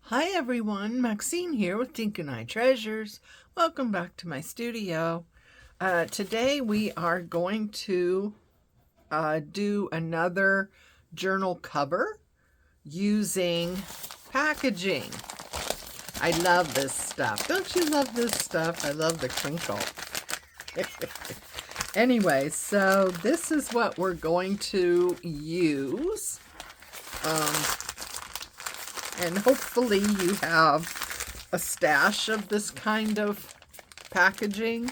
Hi everyone, Maxine here with Tink and I Treasures. Welcome back to my studio. Today we are going to do another journal cover using packaging. I love this stuff. Don't you love this stuff? I love the crinkle. Anyway, so this is what we're going to use. And hopefully you have a stash of this kind of packaging.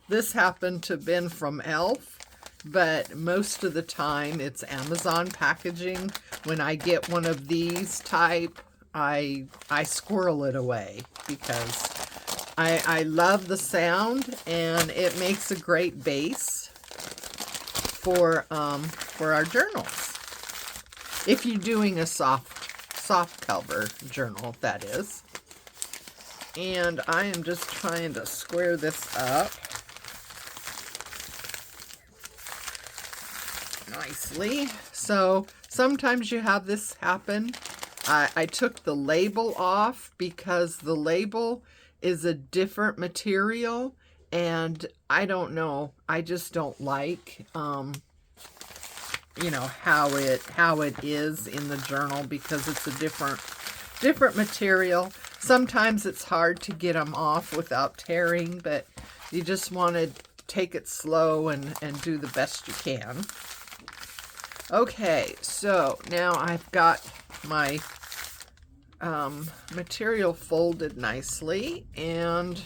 This happened to have been from Elf, but most of the time it's Amazon packaging. When I get one of these type, I squirrel it away because I love the sound and it makes a great base for our journals. If you're doing a soft cover journal, that is. And I am just trying to square this up nicely. So sometimes you have this happen. I took the label off because the label is a different material, and I don't know, I just don't like you know, how it is in the journal because it's a different material. Sometimes it's hard to get them off without tearing, but you just want to take it slow and do the best you can. Okay, so now I've got my material folded nicely, and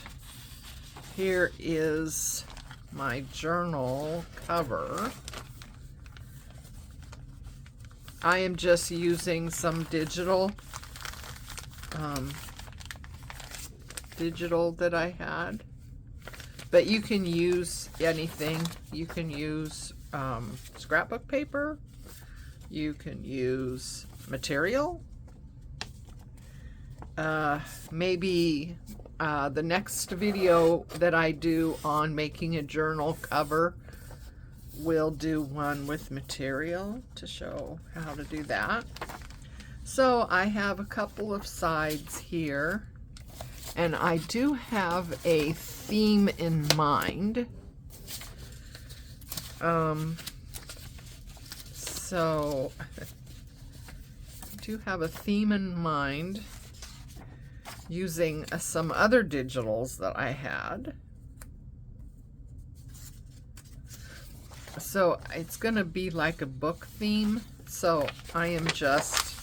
here is my journal cover. I am just using some digital that I had, but you can use anything. You can use scrapbook paper, you can use material. Maybe the next video that I do on making a journal cover, we'll do one with material to show how to do that. So I have a couple of sides here, and I do have a theme in mind. So I do have a theme in mind using some other digitals that I had. So it's going to be like a book theme. So I am just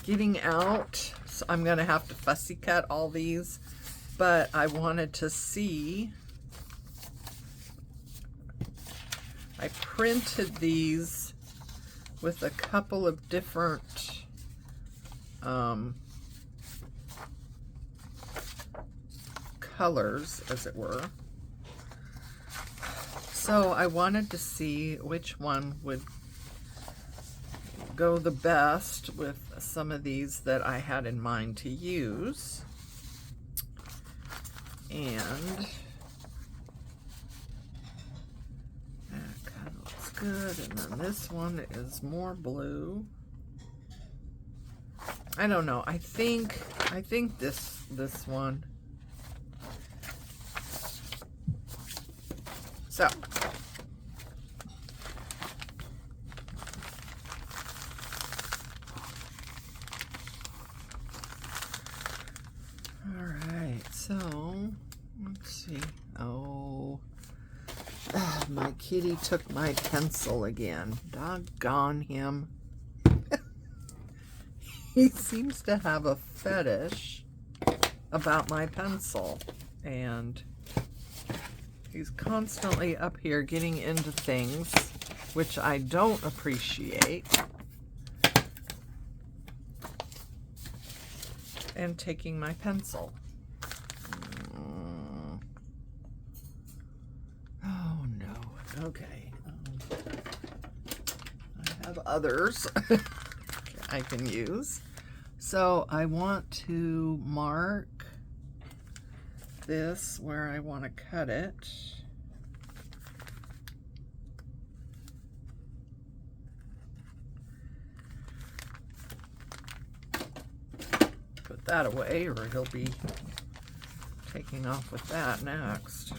getting out. So I'm going to have to fussy cut all these, but I wanted to see. I printed these with a couple of different colors, as it were. So I wanted to see which one would go the best with some of these that I had in mind to use. And that kind of looks good. And then this one is more blue. I don't know. I think this one. So so let's see. Oh, my kitty took my pencil again. Doggone him. He seems to have a fetish about my pencil, and he's constantly up here getting into things which I don't appreciate, and taking my pencil. Oh no. Okay. I have others I can use. So I want to mark this where I want to cut it. put that away or he'll be taking off with that next.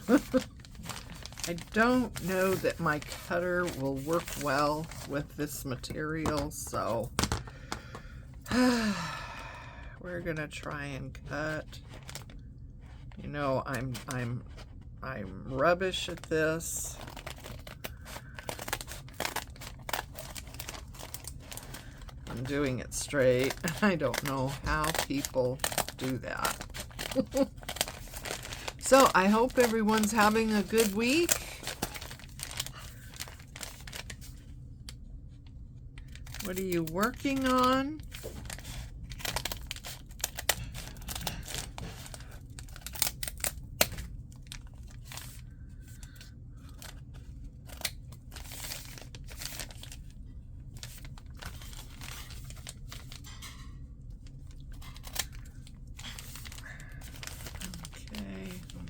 I don't know that my cutter will work well with this material, so we're gonna try and cut. You know, I'm rubbish at this. I'm doing it straight. I don't know how people do that. So I hope everyone's having a good week. What are you working on?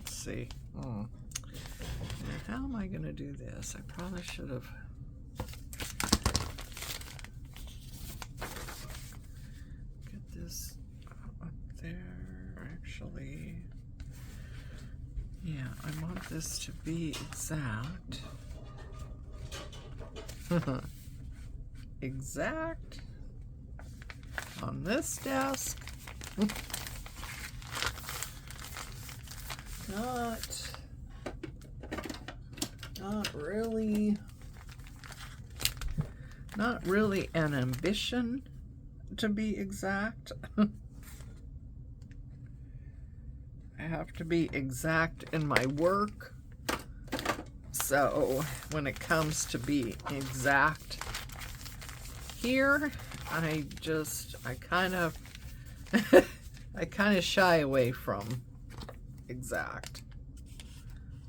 See. Now, how am I going to do this? I probably should have get this up there. Actually, yeah, I want this to be exact. Exact on this desk. Not really an ambition to be exact. I have to be exact in my work. So when it comes to be exact here, I kind of I kind of shy away from exact.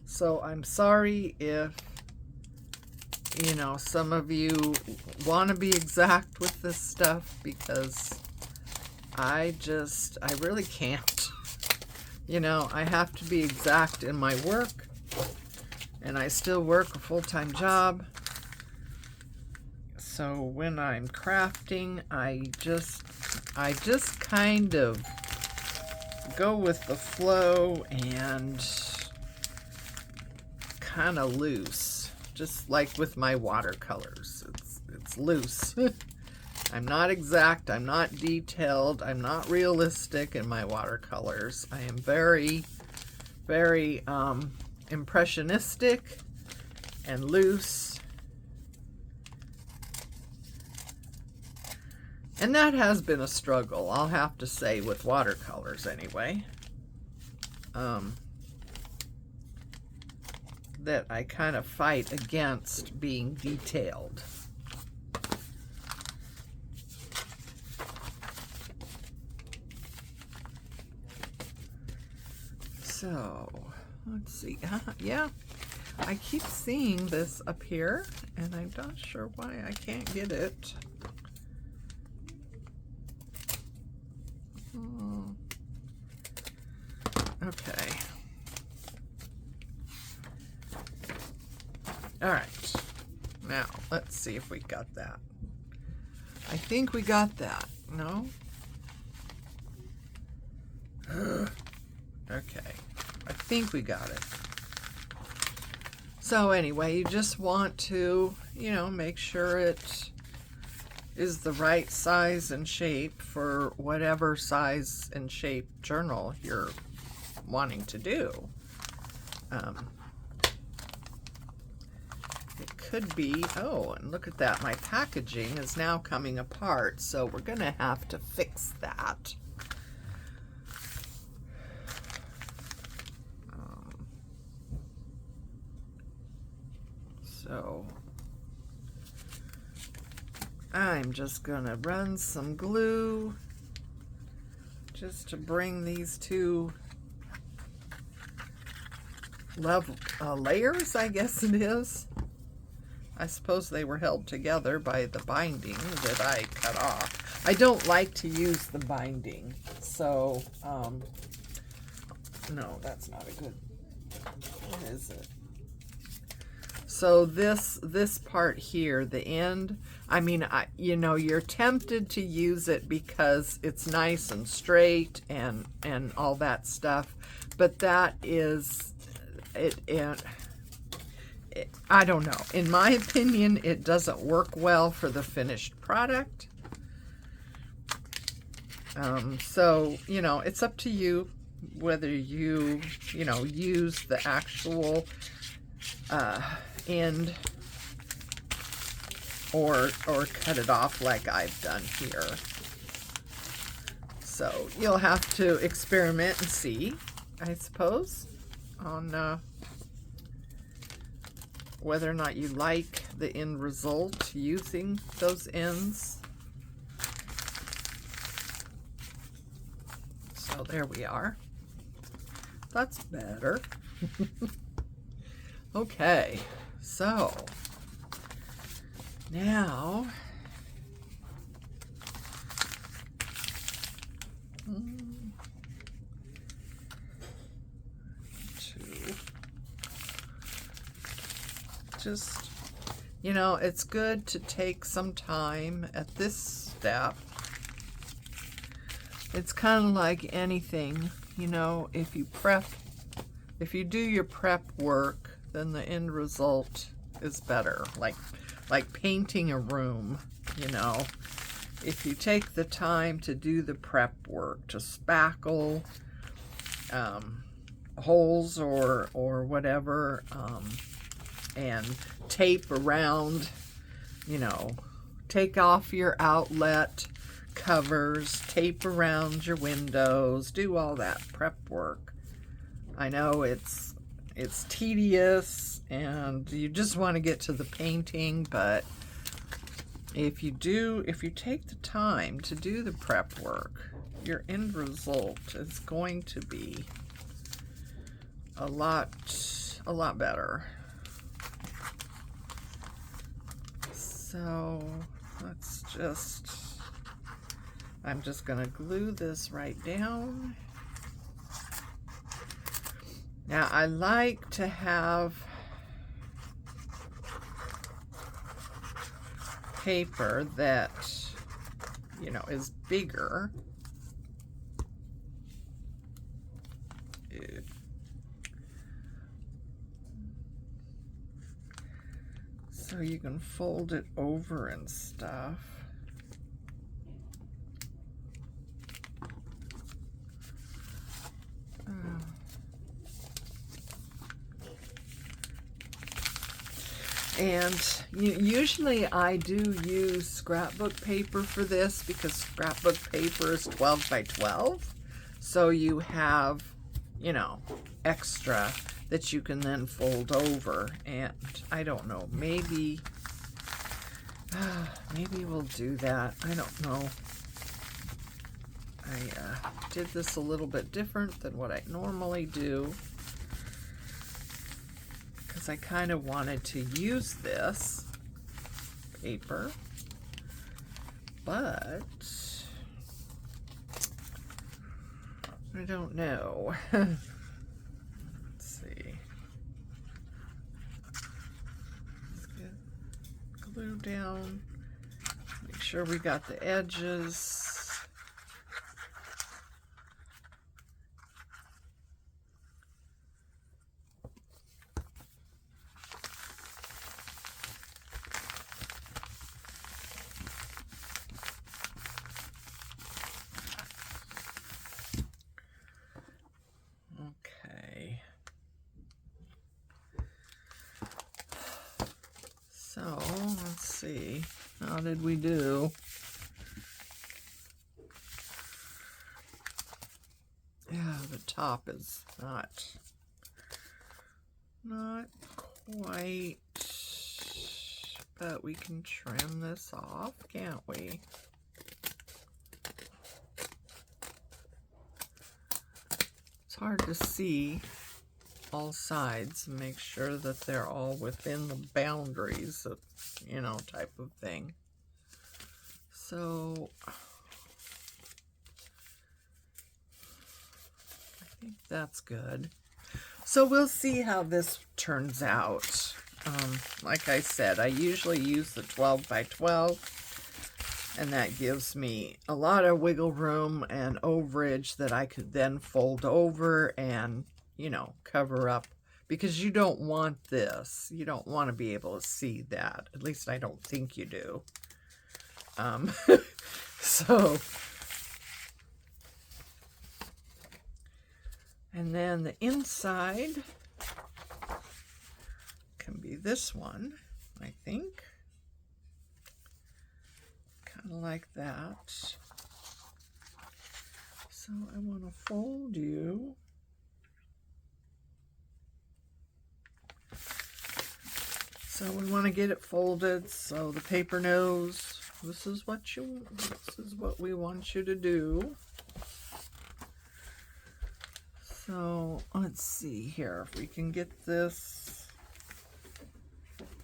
So I'm sorry if, you know, some of you want to be exact with this stuff, because I really can't. You know, I have to be exact in my work, and I still work a full-time job. So when I'm crafting, I just kind of go with the flow and kind of loose, just like with my watercolors. It's loose. I'm not exact, I'm not detailed, I'm not realistic in my watercolors. I am very, very impressionistic and loose. And that has been a struggle, I'll have to say, with watercolors anyway. That I kind of fight against being detailed. So, let's see. Yeah, I keep seeing this up here, and I'm not sure why I can't get it. Okay. All right. Now, let's see if we got that. I think we got that. No? Okay. I think we got it. So anyway, you just want to, you know, make sure it is the right size and shape for whatever size and shape journal you're wanting to do. It could be, oh, and look at that, my packaging is now coming apart, so we're gonna have to fix that. So I'm just gonna run some glue just to bring these two layers, I guess it is. I suppose they were held together by the binding that I cut off. I don't like to use the binding, so no, that's not a good, what is it? So this part here, the end, I mean, you know, you're tempted to use it because it's nice and straight and all that stuff, but that is it I don't know. In my opinion, it doesn't work well for the finished product. So, you know, it's up to you whether you know, use the actual end or cut it off like I've done here. So you'll have to experiment and see, I suppose, on whether or not you like the end result using those ends. So there we are. That's better. Okay, so now just, you know, it's good to take some time at this step. It's kind of like anything, you know, if you do your prep work, then the end result is better. Like painting a room, you know. If you take the time to do the prep work, to spackle holes or whatever, and tape around, you know, take off your outlet covers, tape around your windows, do all that prep work. I know it's tedious and you just want to get to the painting, but if you take the time to do the prep work, your end result is going to be a lot better. So let's I'm just going to glue this right down. Now I like to have paper that, you know, is bigger. So you can fold it over and stuff. And usually I do use scrapbook paper for this because scrapbook paper is 12 by 12. So you have, you know, extra that you can then fold over. And I don't know, maybe we'll do that. I don't know. I did this a little bit different than what I normally do, because I kind of wanted to use this paper, but I don't know. Let's see. Let's get glue down. Make sure we got the edges. So let's see, how did we do? Yeah, the top is not quite, but we can trim this off, can't we? It's hard to see all sides and make sure that they're all within the boundaries of, you know, type of thing. So I think that's good. So we'll see how this turns out. Like I said, I usually use the 12 by 12, and that gives me a lot of wiggle room and overage that I could then fold over and, you know, cover up, because you don't want this. You don't want to be able to see that. At least I don't think you do. So, and then the inside can be this one, I think. Kind of like that. So I want to fold you. So we want to get it folded so the paper knows this is what we want you to do. So let's see here if we can get this.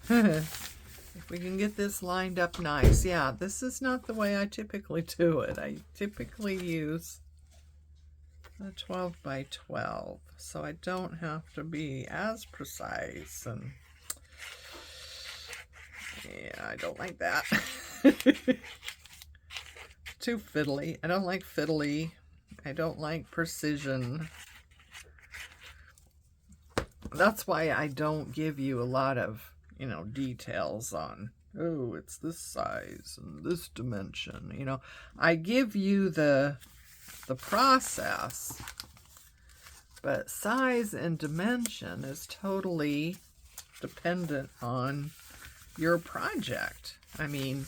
If we can get this lined up nice. Yeah, this is not the way I typically do it. I typically use a 12 by 12, so I don't have to be as precise, and yeah, I don't like that. Too fiddly. I don't like fiddly. I don't like precision. That's why I don't give you a lot of, you know, details on, oh, it's this size and this dimension. You know, I give you the process, but size and dimension is totally dependent on your project. I mean,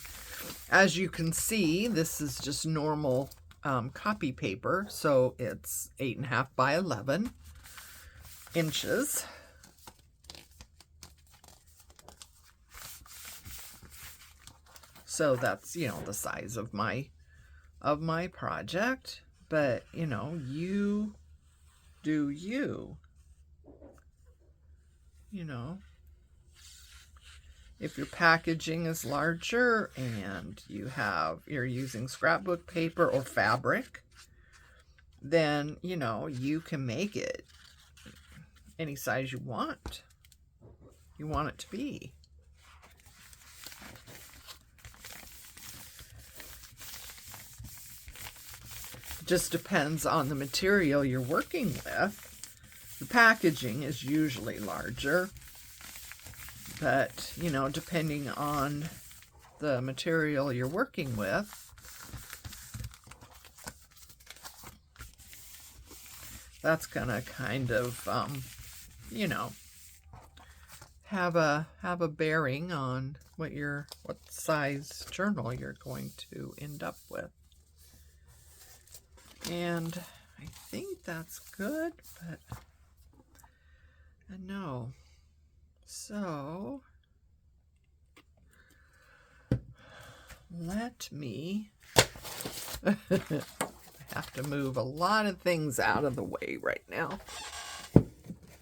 as you can see, this is just normal copy paper, so it's 8.5 by 11 inches. So that's, you know, the size of my project. But, you know, you do you. You know, if your packaging is larger and you're using scrapbook paper or fabric, then, you know, you can make it any size you want it to be. Just depends on the material you're working with. The packaging is usually larger, but, you know, depending on the material you're working with, that's gonna kind of, you know, have a bearing on what size journal you're going to end up with. And I think that's good, but no. So let me I have to move a lot of things out of the way right now.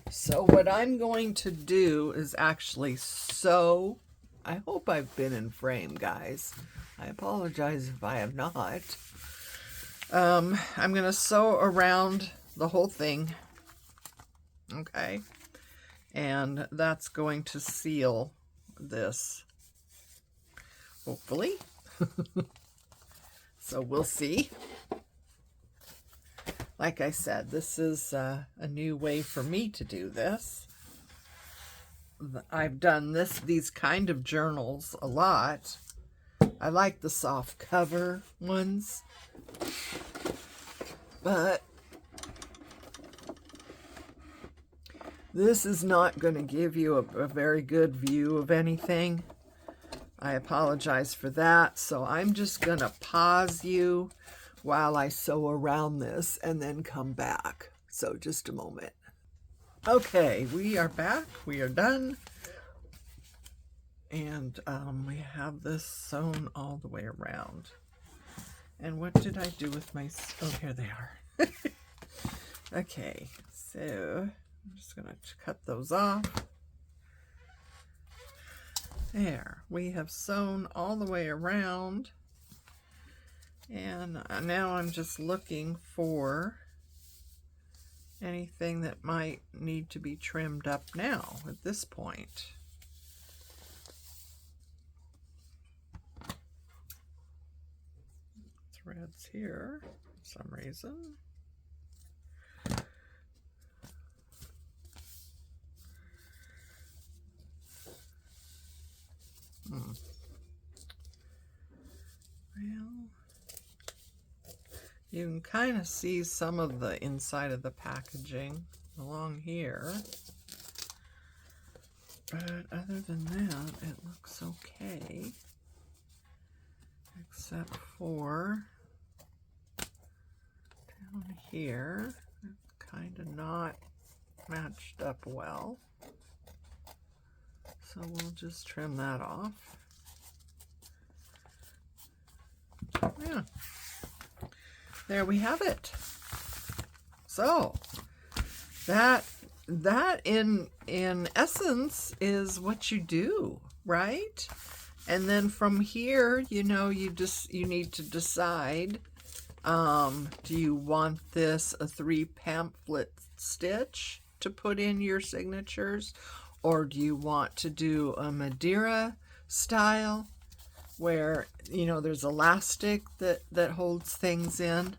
So what I'm going to do is actually sew. I hope I've been in frame, guys. I apologize if I have not. I'm going to sew around the whole thing. Okay. And that's going to seal this, hopefully. So we'll see. Like I said, this is a new way for me to do this. I've done these kind of journals a lot. I like the soft cover ones, but this is not going to give you a very good view of anything. I apologize for that. So I'm just going to pause you while I sew around this and then come back. So just a moment. Okay, we are back. We are done. And we have this sewn all the way around. And what did I do with my... Oh, here they are. Okay, so I'm just going to cut those off. There, we have sewn all the way around. And now I'm just looking for anything that might need to be trimmed up now at this point. threads here for some reason. Well, you can kind of see some of the inside of the packaging along here. But other than that, it looks okay. Except for down here, it's kind of not matched up well. So we'll just trim that off. Yeah. There we have it. So that in essence is what you do, right? And then from here, you know, you need to decide, do you want this a 3 pamphlet stitch to put in your signatures, or do you want to do a Madeira style where, you know, there's elastic that holds things in?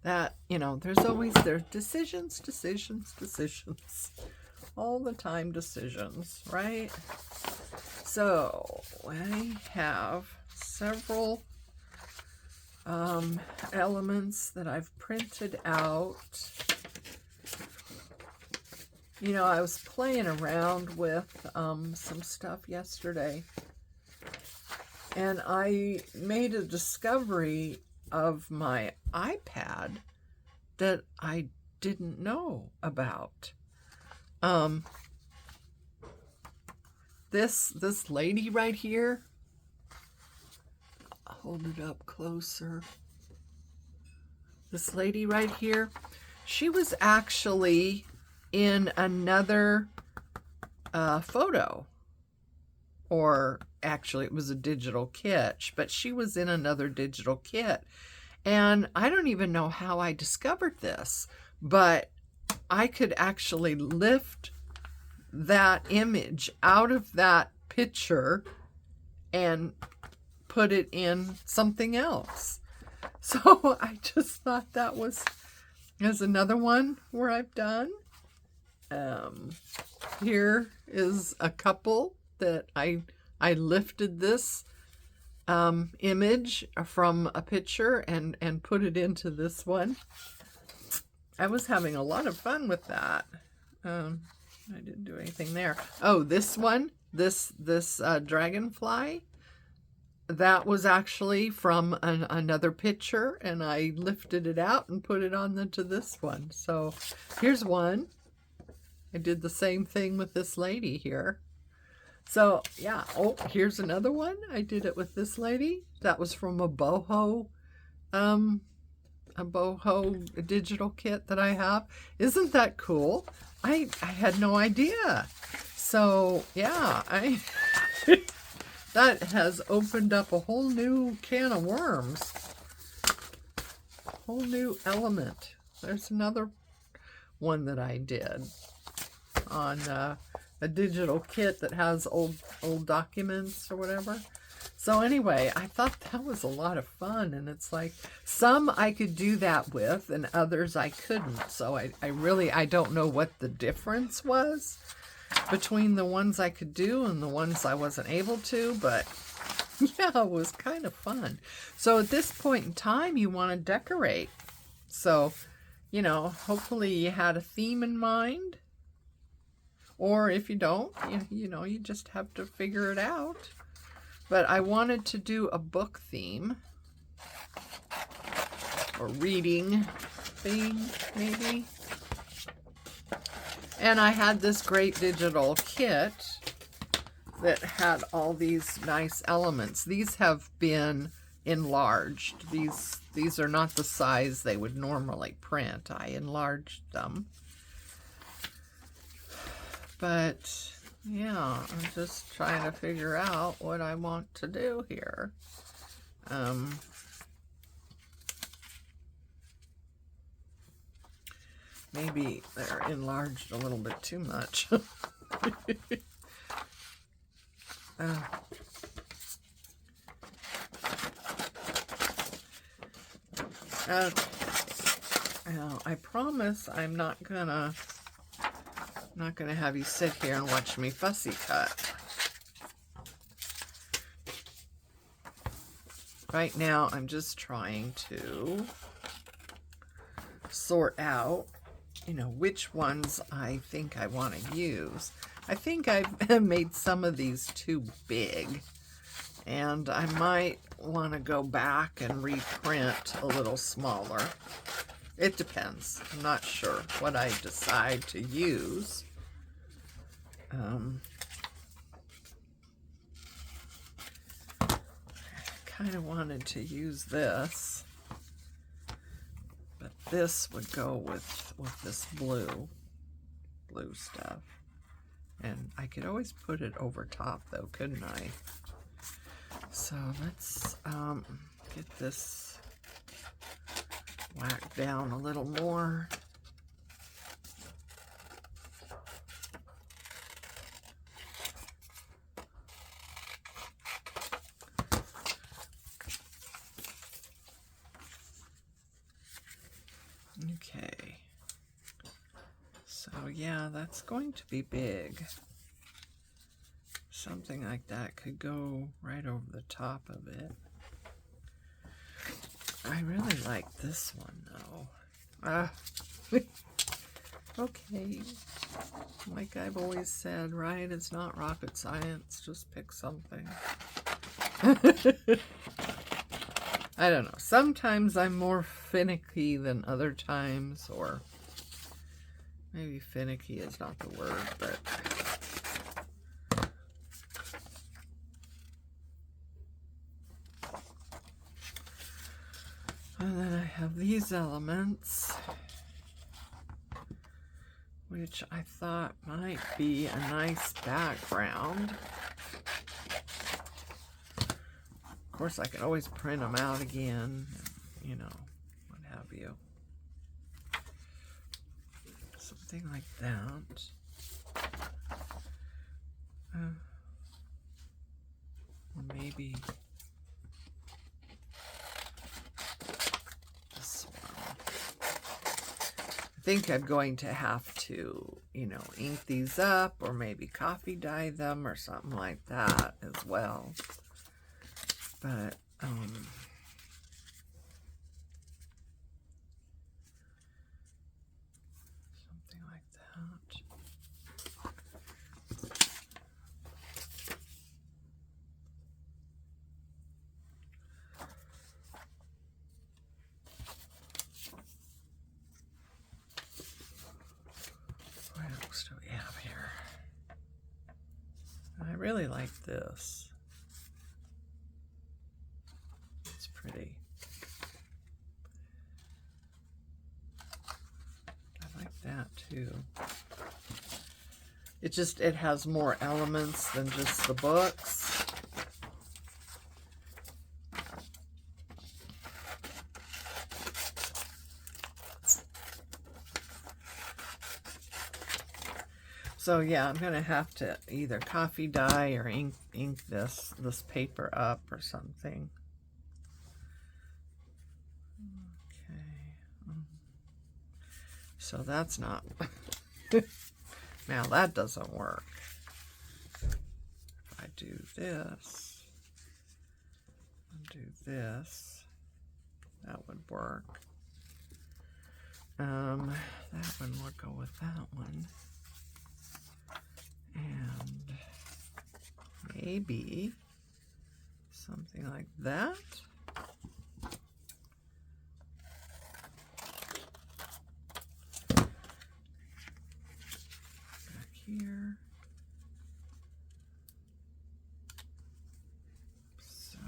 That, you know, there's decisions, all the time decisions, right? So I have several elements that I've printed out. You know, I was playing around with some stuff yesterday, and I made a discovery of my iPad that I didn't know about. This lady right here, I'll hold it up closer. This lady right here, she was actually in another photo, or actually it was a digital kit, but she was in another digital kit. And I don't even know how I discovered this, but I could actually lift that image out of that picture and put it in something else. So I just thought that was, there's another one where I've done. Here is a couple that I lifted this image from a picture and put it into this one. I was having a lot of fun with that. I didn't do anything there. Oh, this one, this dragonfly, that was actually from another picture, and I lifted it out and put it on to this one. So here's one. I did the same thing with this lady here. So yeah, oh, here's another one. I did it with this lady. That was from a boho digital kit that I have. Isn't that cool? I had no idea. So yeah, that has opened up a whole new can of worms. Whole new element. There's another one that I did on a digital kit that has old documents or whatever. So anyway, I thought that was a lot of fun, and it's like some I could do that with and others I couldn't. So I don't know what the difference was between the ones I could do and the ones I wasn't able to, but yeah, it was kind of fun. So at this point in time, you want to decorate. So, you know, hopefully you had a theme in mind. Or if you don't, you know, you just have to figure it out. But I wanted to do a book theme. Or reading theme, maybe. And I had this great digital kit that had all these nice elements. These have been enlarged. These are not the size they would normally print. I enlarged them. But yeah, I'm just trying to figure out what I want to do here. Maybe they're enlarged a little bit too much. Now, I promise I'm not gonna have you sit here and watch me fussy cut. Right now, I'm just trying to sort out, you know, which ones I think I want to use. I think I've made some of these too big, and I might want to go back and reprint a little smaller. It depends. I'm not sure what I decide to use. Kind of wanted to use this, but this would go with this blue stuff, and I could always put it over top though, couldn't I? So let's get this whacked down a little more. Okay, so yeah, that's going to be big. Something like that could go right over the top of it. I really like this one though. Okay, like I've always said, right? It's not rocket science, just pick something. I don't know. Sometimes I'm more finicky than other times, or maybe finicky is not the word, but and then I have these elements, which I thought might be a nice background. Of course, I could always print them out again, you know, what have you. Something like that. Or maybe this one. I think I'm going to have to, you know, ink these up, or maybe coffee dye them or something like that as well. But something like that. What else do we have here? I really like this. It's pretty. I like that too. It has more elements than just the books. So yeah, I'm gonna have to either coffee dye or ink this paper up or something. Okay. So that's not. Now that doesn't work. If I do this and do this, that would work. That one would go with that one. And maybe something like that. Back here. So,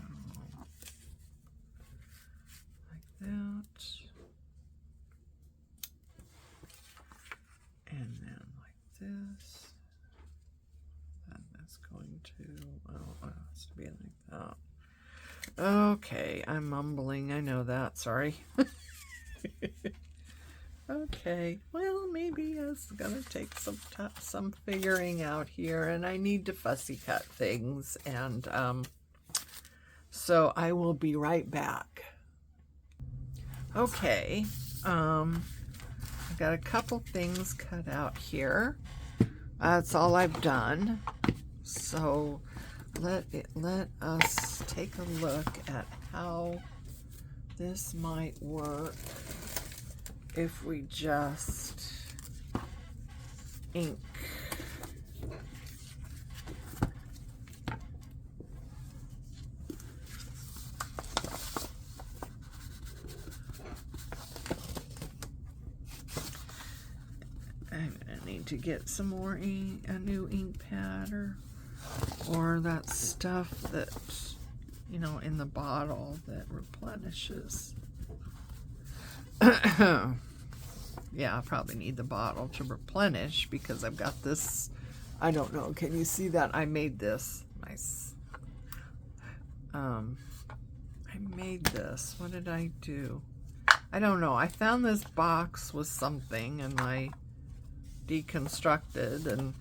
like that. And then like this. Going to, oh, it has to be like that. Okay, I'm mumbling. I know that. Sorry. Okay, well, maybe it's gonna take some figuring out here, and I need to fussy cut things, and so I will be right back. Okay, I've got a couple things cut out here. That's all I've done. So let us take a look at how this might work if we just ink. I'm gonna need to get some more ink, a new ink pad or that stuff that, you know, in the bottle that replenishes. Yeah, I probably need the bottle to replenish because I've got this, I don't know, can you see that? I made this nice. I made this. What did I do? I don't know. I found this box with something and I deconstructed and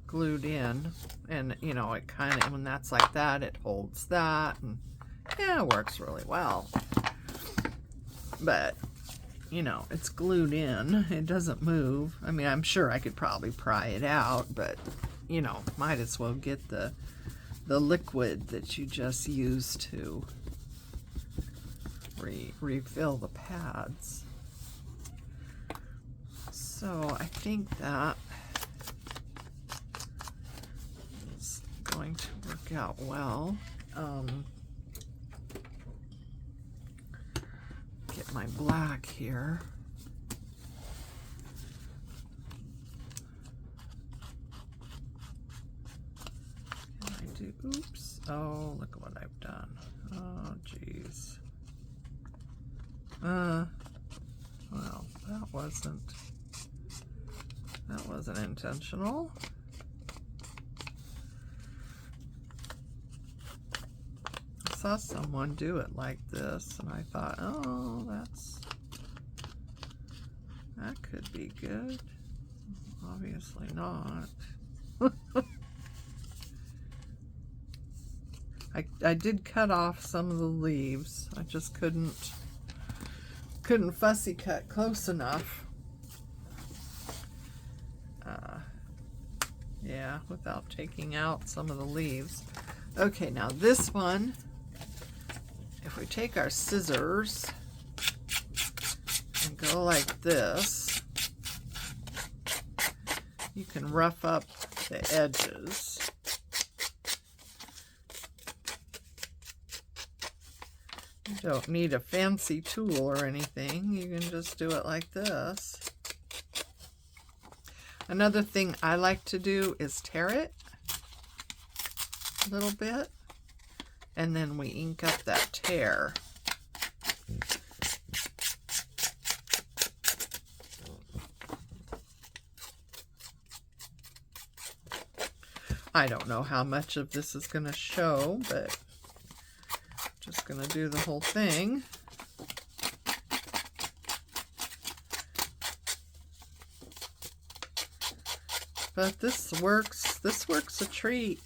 glued in, and you know, it kind of, when that's like that, it holds that, and yeah, it works really well. But you know, it's glued in, it doesn't move. I mean, I'm sure I could probably pry it out, but you know, might as well get the liquid that you just used to refill the pads. So I think that is going to work out well. Get my black here. Can I do, oops, oh, look at what I've done. Oh, geez. Well, that wasn't intentional. I saw someone do it like this, and I thought, oh, that could be good. Obviously not. I did cut off some of the leaves. I just couldn't fussy cut close enough. Yeah, without taking out some of the leaves. Okay, now this one, if we take our scissors and go like this, you can rough up the edges. You don't need a fancy tool or anything. You can just do it like this. Another thing I like to do is tear it a little bit, and then we ink up that tear. I don't know how much of this is going to show, but I'm just going to do the whole thing. But this works a treat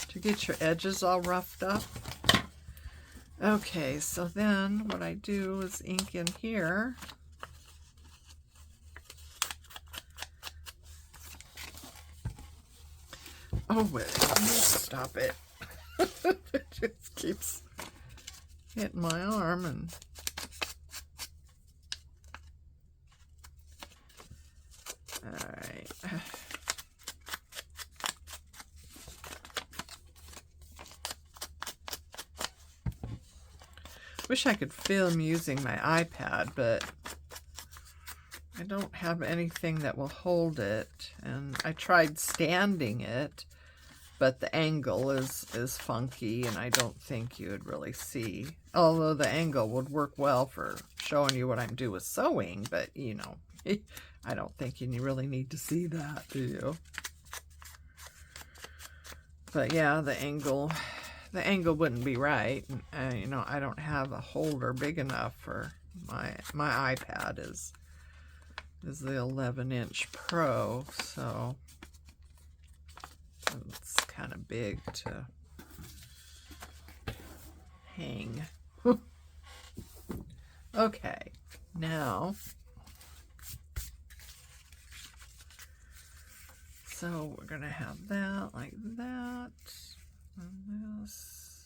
to get your edges all roughed up. Okay, so then what I do is ink in here. Oh, wait, stop it. It just keeps hitting my arm and alright. Wish I could film using my iPad, but I don't have anything that will hold it. And I tried standing it, but the angle is funky, and I don't think you would really see. Although the angle would work well for showing you what I'm doing with sewing, but you know, I don't think you really need to see that, do you? But yeah, the angle wouldn't be right. And, you know, I don't have a holder big enough for my iPad is the 11-inch Pro, so it's kind of big to hang. Okay, now, so we're going to have that like that, and this,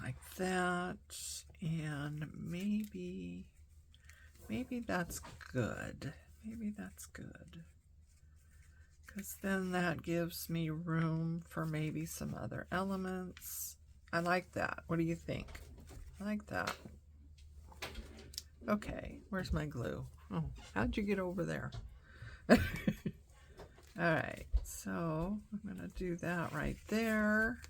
like that, and maybe that's good. Maybe that's good. Because then that gives me room for maybe some other elements. I like that. What do you think? I like that. Okay, where's my glue? Oh, how'd you get over there? Alright, so I'm going to do that right there.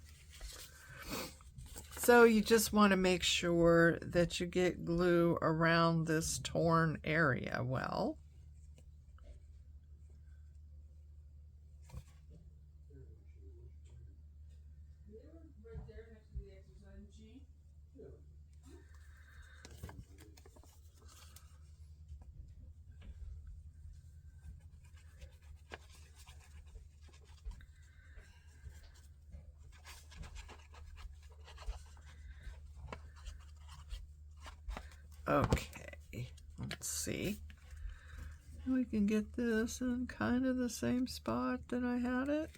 So you just want to make sure that you get glue around this torn area well. Okay, let's see. We can get this in kind of the same spot that I had it.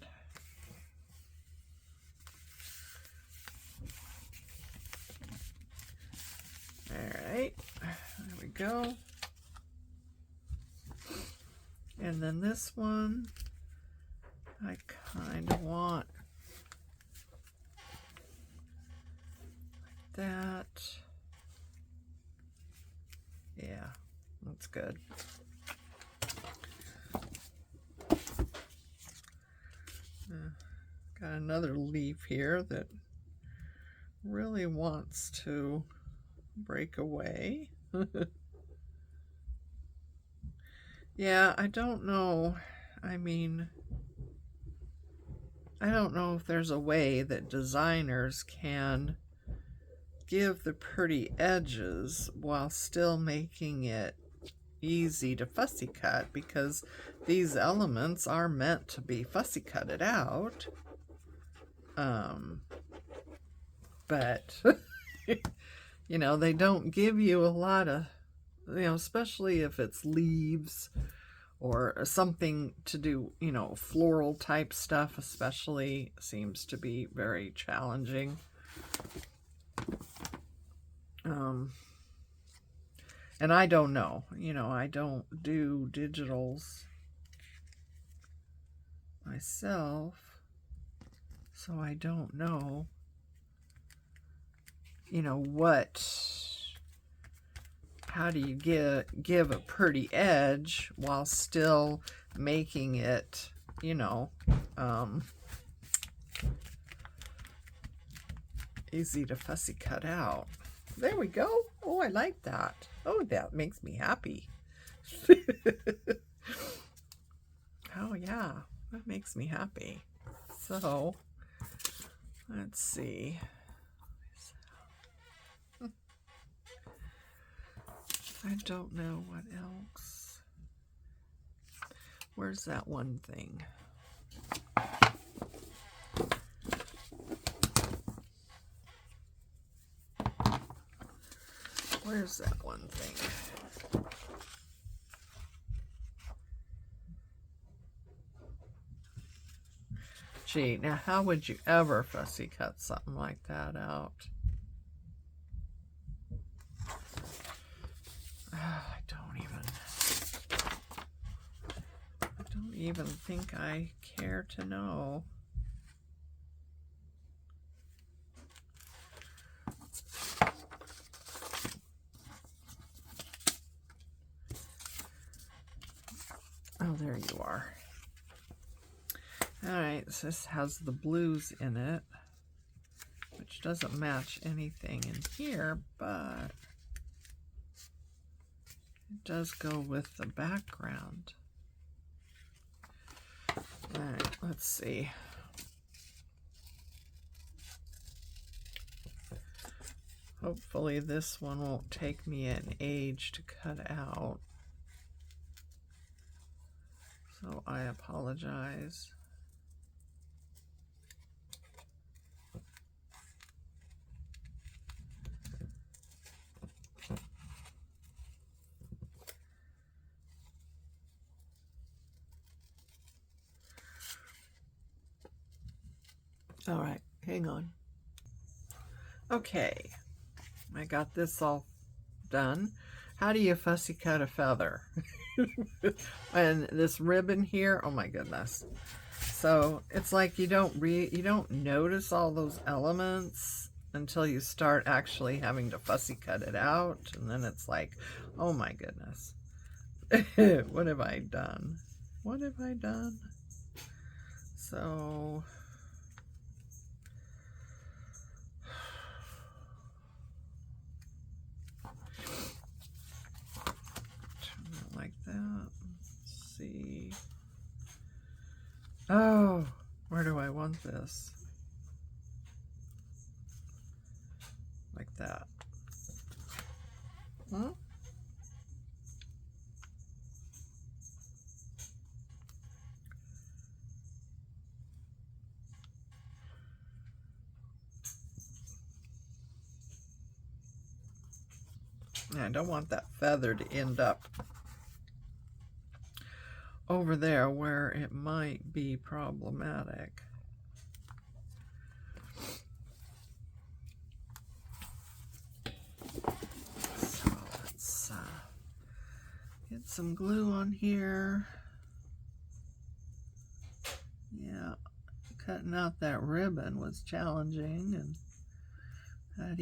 Alright, there we go. And then this one, I kind of want like that. Yeah, that's good. Got another leaf here that really wants to break away. Yeah, I don't know. I mean, I don't know if there's a way that designers can give the pretty edges while still making it easy to fussy cut, because these elements are meant to be fussy cutted out. But you know, they don't give you a lot of, you know, especially if it's leaves or something to do, you know, floral type stuff especially seems to be very challenging. And I don't know, you know, I don't do digitals myself, so I don't know, you know, how do you give a pretty edge while still making it, you know, easy to fussy cut out. There we go. Oh, I like that. Oh, that makes me happy. Oh, yeah, that makes me happy. So, let's see. I don't know what else. Where's that one thing? Where's that one thing? Gee, now how would you ever fussy cut something like that out? I don't even think I care to know. Oh, there you are. Alright, so this has the blues in it, which doesn't match anything in here, but it does go with the background. Alright, let's see. Hopefully this one won't take me an age to cut out. So I apologize. All right, hang on. Okay, I got this all done. How do you fussy cut a feather? And this ribbon here, oh my goodness. So it's like you don't notice all those elements until you start actually having to fussy cut it out, and then it's like, oh my goodness. What have I done? What have I done? So turn it like that. Let's see. Oh, where do I want this? Like that. Huh? I don't want that feather to end up over there where it might be problematic. So let's get some glue on here. Yeah, cutting out that ribbon was challenging, and how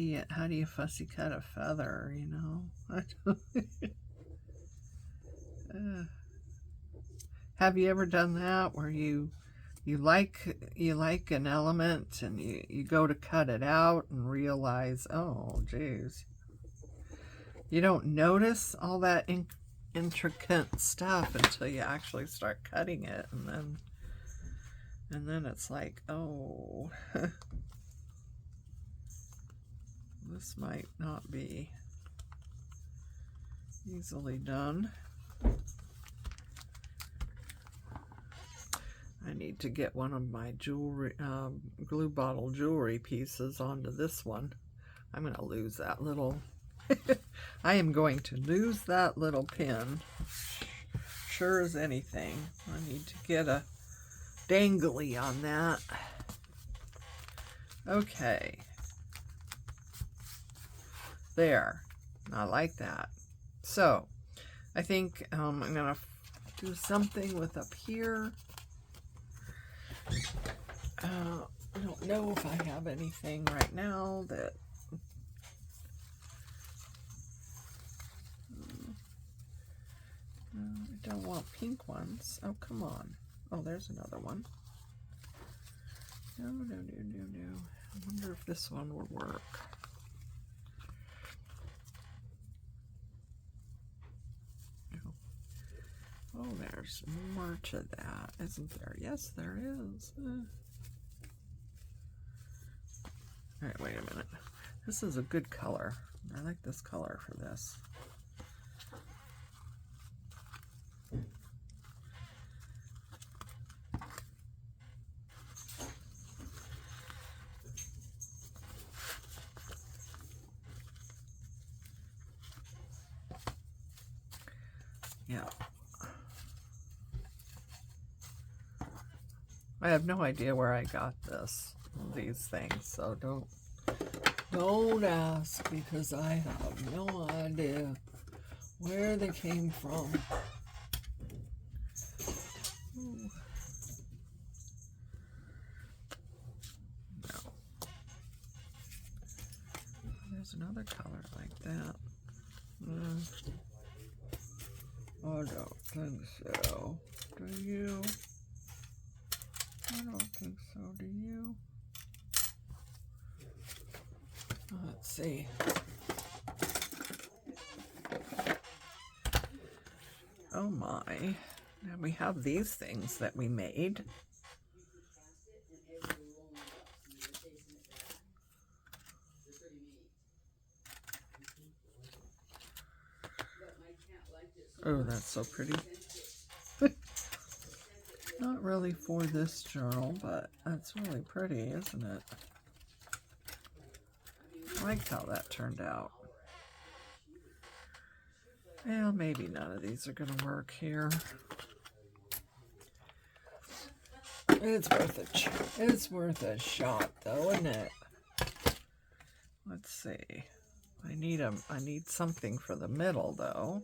do you fussy cut a feather, you know? I don't Have you ever done that where you like an element and you go to cut it out and realize, oh geez, you don't notice all that intricate stuff until you actually start cutting it, and then it's like, oh, this might not be easily done. I need to get one of my jewelry, glue bottle jewelry pieces onto this one. I'm going to lose that little, I am going to lose that little pin. Sure as anything. I need to get a dangly on that. Okay. There. I like that. So, I think I'm going to do something with up here. I don't know if I have anything right now that I don't want pink ones. Oh, come on. Oh, there's another one. No. I wonder if this one will work. Oh, there's more to that, isn't there? Yes, there is. All right, wait a minute. This is a good color. I like this color for this. Yeah. I have no idea where I got these things, so don't ask, because I have no idea where they came from. Ooh. No. There's another color like that. I don't think so. Do you? I don't think so. Do you? Let's see. Oh my. Now we have these things that we made. Oh, that's so pretty. Not really for this journal, but that's really pretty, isn't it? I liked how that turned out. Well, maybe none of these are going to work here. It's worth a shot, though, isn't it? Let's see. I need something for the middle, though.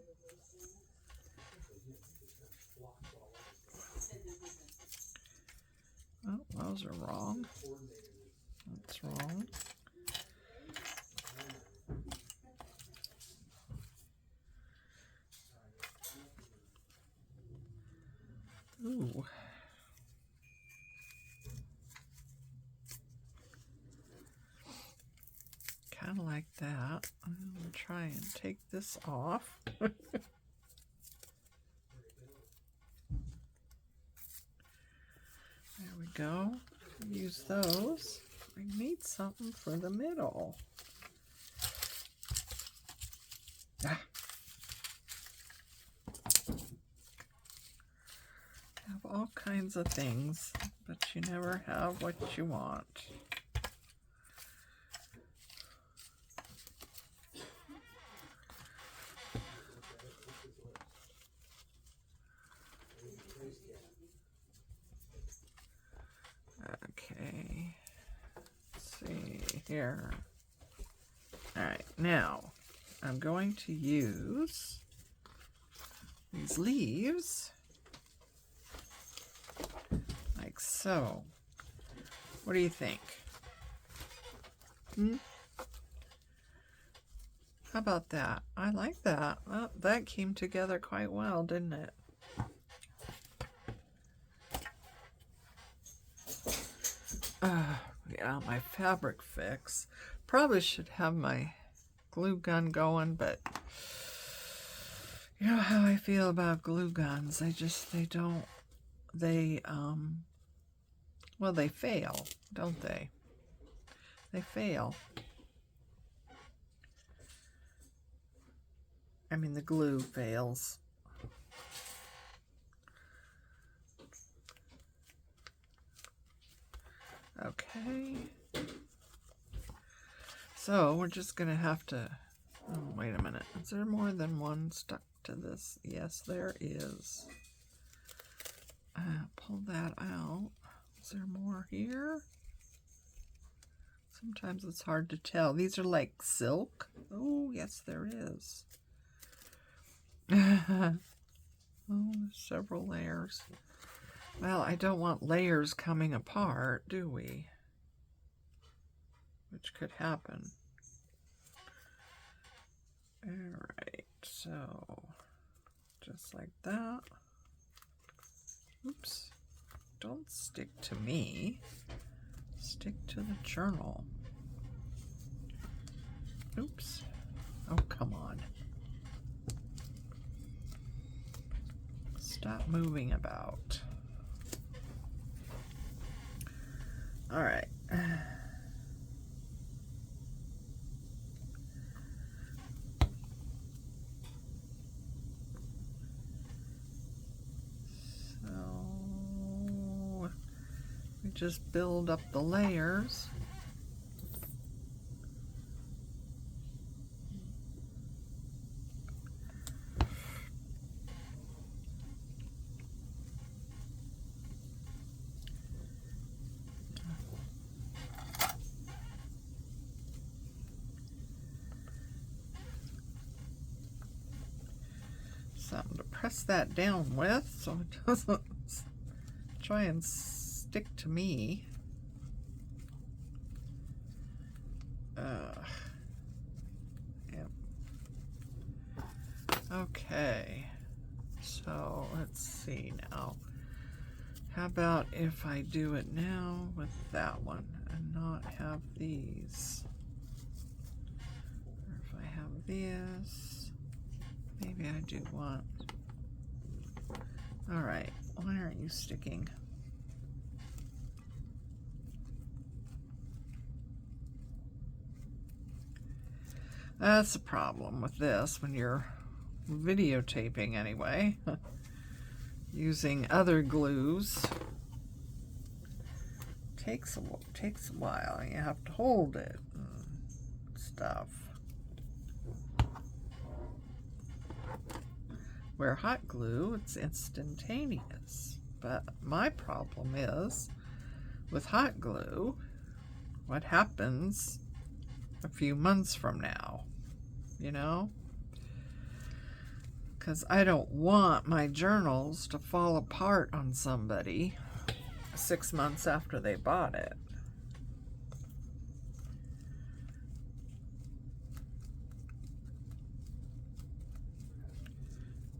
Oh, those are wrong. That's wrong. Ooh. Kind of like that. I'm going to try and take this off. There we go. Use those. I need something for the middle. Ah. Have all kinds of things, but you never have what you want. Okay, let's see here. All right, now I'm going to use these leaves like so. What do you think? How about that? I like that. Well, that came together quite well, didn't it? Yeah, my fabric fix. Probably should have my glue gun going, but you know how I feel about glue guns. Well, they fail, don't they? They fail. I mean, the glue fails. Okay. So we're just going to have to... Oh, wait a minute. Is there more than one stuck to this? Yes, there is. Pull that out. Is there more here? Sometimes it's hard to tell. These are like silk. Oh, yes, there is. Oh, there's several layers. Well, I don't want layers coming apart, do we? Which could happen. Alright, so just like that. Oops. Don't stick to me. Stick to the journal. Oops. Oh, come on. Stop moving about. All right. So we just build up the layers. Something to press that down with so it doesn't try and stick to me. Yep. Okay, so let's see now. How about if I do it now with that one and not have these? Or if I have this, maybe I do want. All right, why aren't you sticking? That's the problem with this when you're videotaping anyway. Using other glues takes a while. You have to hold it and stuff. Where hot glue, it's instantaneous. But my problem is, with hot glue, what happens a few months from now, you know? Because I don't want my journals to fall apart on somebody 6 months after they bought it.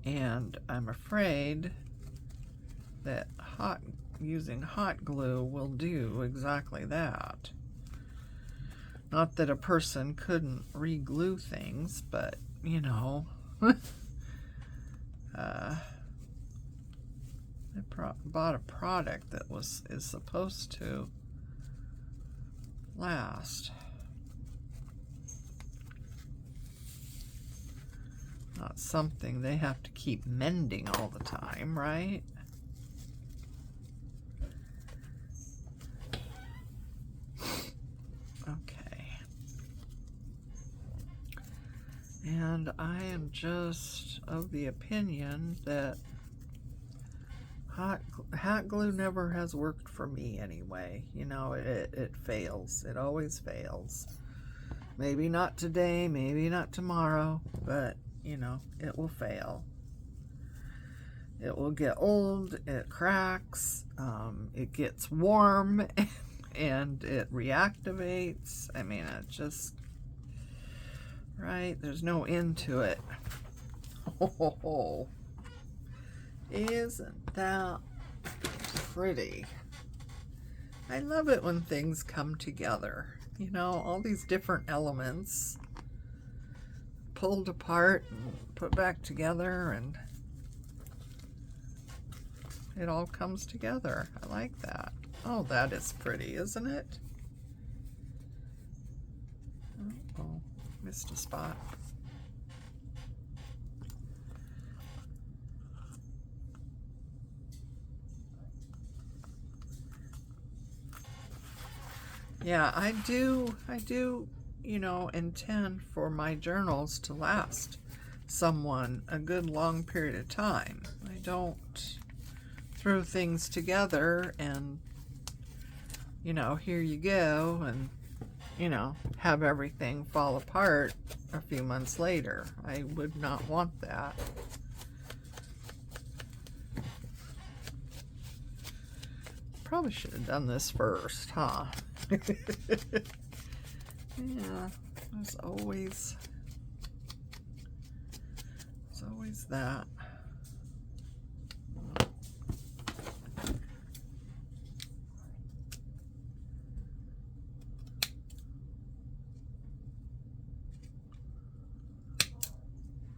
And I'm afraid that using hot glue will do exactly that. Not that a person couldn't re-glue things, but, you know, I bought a product that is supposed to last. Not something they have to keep mending all the time, right? Okay. And I am just of the opinion that hot glue never has worked for me anyway. You know, it fails. It always fails. Maybe not today, maybe not tomorrow, but, you know, it will fail. It will get old, it cracks, it gets warm, and it reactivates. I mean, it just, right? There's no end to it. Oh, isn't that pretty? I love it when things come together. You know, all these different elements pulled apart and put back together, and it all comes together. I like that. Oh, that is pretty, isn't it? Oh, missed a spot. Yeah, I do, you know, intend for my journals to last someone a good long period of time. I don't throw things together and, you know, here you go, and, you know, have everything fall apart a few months later. I would not want that. Probably should have done this first, huh? Yeah, there's always that.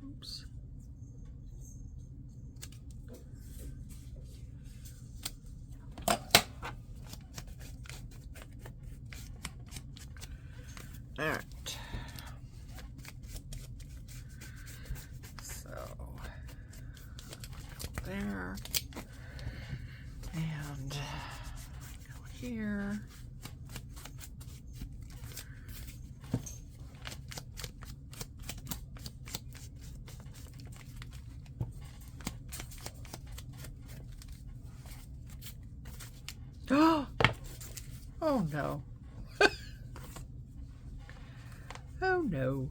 Oops. All right. So go there and go here. Oh no. Oh no.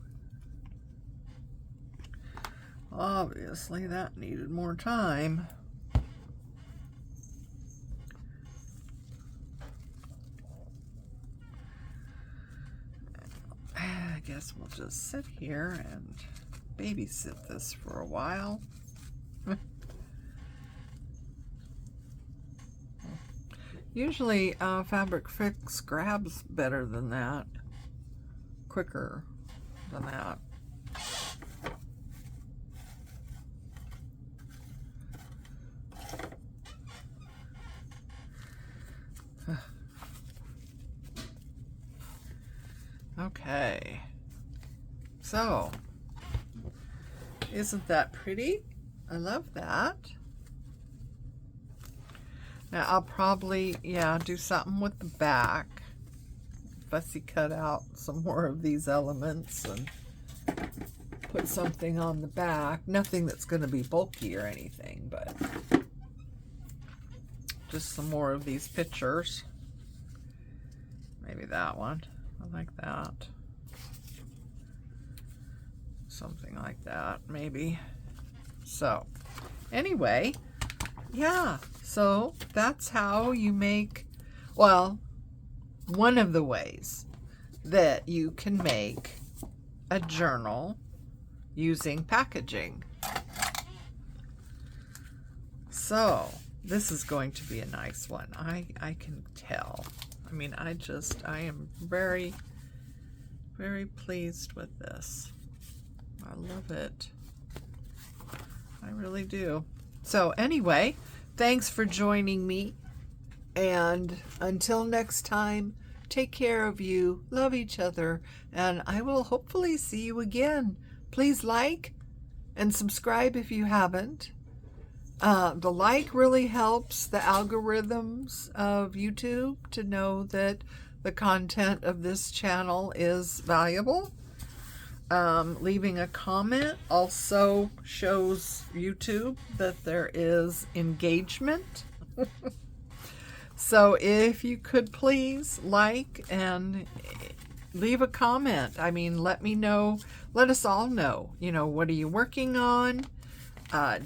Obviously that needed more time. I guess we'll just sit here and babysit this for a while. Usually Fabric Fix grabs better than that, quicker than that. Okay, so isn't that pretty? I love that. Now I'll probably, yeah, do something with the back. Fussy cut out some more of these elements and put something on the back. Nothing that's going to be bulky or anything, but just some more of these pictures. Maybe that one. I like that. Something like that, maybe. So, anyway, yeah. So, that's how you make, well, one of the ways that you can make a journal using packaging. So, this is going to be a nice one. I can tell. I mean, I am very, very pleased with this. I love it. I really do. So anyway, thanks for joining me. And until next time, take care of you, love each other, and I will hopefully see you again. Please like and subscribe if you haven't. The like really helps the algorithms of YouTube to know that the content of this channel is valuable. Leaving a comment also shows YouTube that there is engagement. So if you could please like and leave a comment. I mean, let me know, let us all know, what are you working on?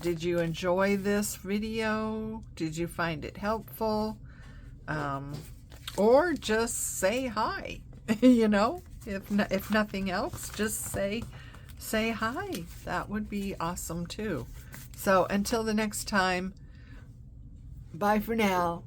Did you enjoy this video? Did you find it helpful? Or just say hi, if nothing else, just say hi. That would be awesome too. So until the next time, bye for now.